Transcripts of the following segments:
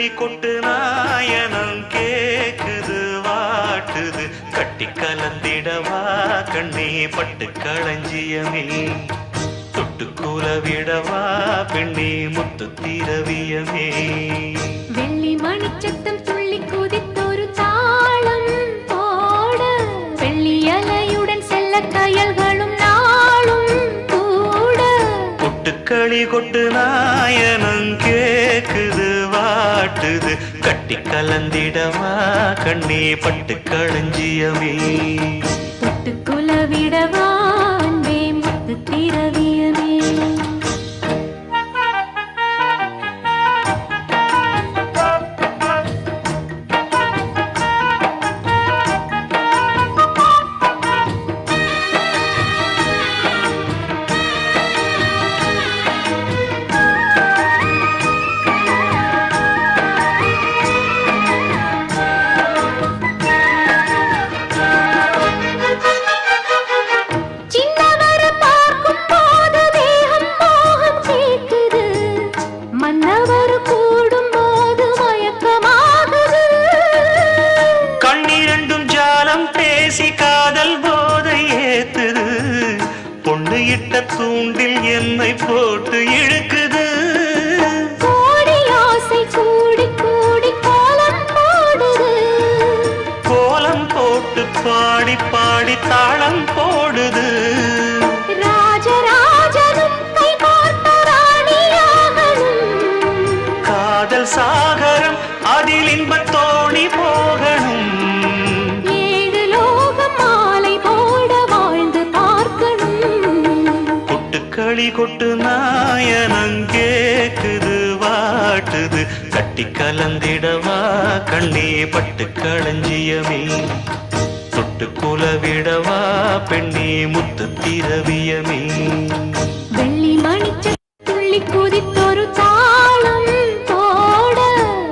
களி கொட்டு நாயனம் கேக்குது வாட்டுது கட்டி கலந்திடவா கண்ணே பட்டு களஞ்சியமே தொட்டுக்கூல விடவா பெண்ணே முத்து திரவியமே வெள்ளி மணிச்சத்தம் துள்ளி குதித்தொரு தாளம் போட வெள்ளி அலையுடன் செல்ல கயல்களும் நாளும் கூட கொட்டுக்களி கொட்டு நாயனம் கேக்குது வாட்டுது கட்டி கலந்திடவா கண்ணே பட்டு களஞ்சியமே தொட்டுக்குல விடவா அன்பே முத்து திரவியமே காதல் போதை ஏத்துது பொண்ணு இட்ட தூண்டில் என்னை போட்டு இழுக்குது கோடி ஆசை கூடி கூடி கோலம் போடுது கோலம் போட்டு பாடி பாடி தாளம் போடுது ராஜராஜனும் கை கோர்த்த ராணியாகணும் காதல் சாகரம் அதில் இன்பத் தோணி போகணும் களி கொட்டு நாயனம் கேக்குது வாட்டுது கட்டி கலந்திடவா கண்ணே பட்டு களஞ்சியமே தொட்டுக்குல விடவா பெண்ணே முத்து திரவியமே வெள்ளி மணிச்ச துள்ளி குதித்தொரு தாளம் போட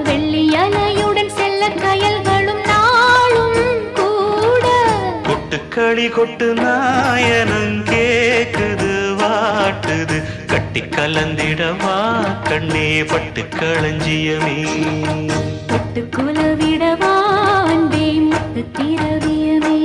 வெள்ளி அலையுடன் செல்ல கயல்களும் நாளும் கூட கொட்டுக்களி கொட்டு நாயனம் கேக்குது வாட்டுது கட்டி கலந்திடவா கண்ணே பட்டு களஞ்சியமே தொட்டுக்குல விடவா அன்பே முத்து திரவியமே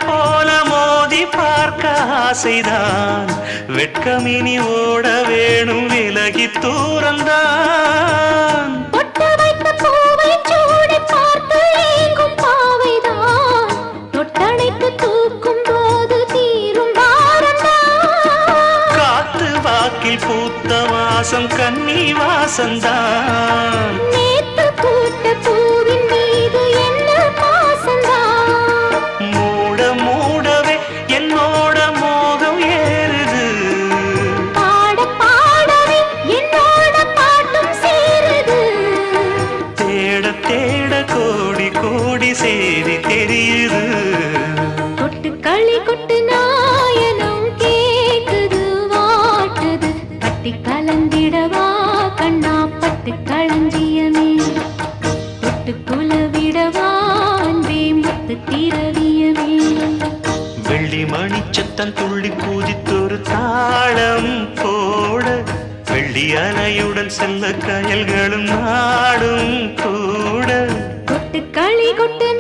போல மோதி பார்க்க ஆசைதான் வெட்கமினி ஓட வேணும் விலகி தூரந்தான் பொட்டு வைத்த பூவை சூடி பார்த்து ஏங்கும் பாவைதான் தொட்டணைத்து தூக்கும் போது தீரும் வாரந்தான் காத்து வாக்கில் பூத்த வாசம் கன்னி வாசந்தான் நேத்து பூத்த பூவின் மீது என்ன பாசந்தான் மூடவே என்னோட மோகம் ஏறுது பாட பாடவே என்னோட பாட்டும் சேருது தேட தேட கோடி கோடி சேதி தெரியுது கொட்டு களி கொட்டு நாயனம் கேக்குது வாட்டுது கட்டி கலந்திடவா கண்ணா பட்டு களஞ்சியமே தொட்டுக்குல விடவா அன்பே முத்து திரவியமே வெள்ளி மணிச்சத்தம் துள்ளி கூதித்தொரு தாளம் போட வெள்ளி அலையுடன் செல்ல கயல்களும் நாடும் கூட கொட்டு களி கொட்டு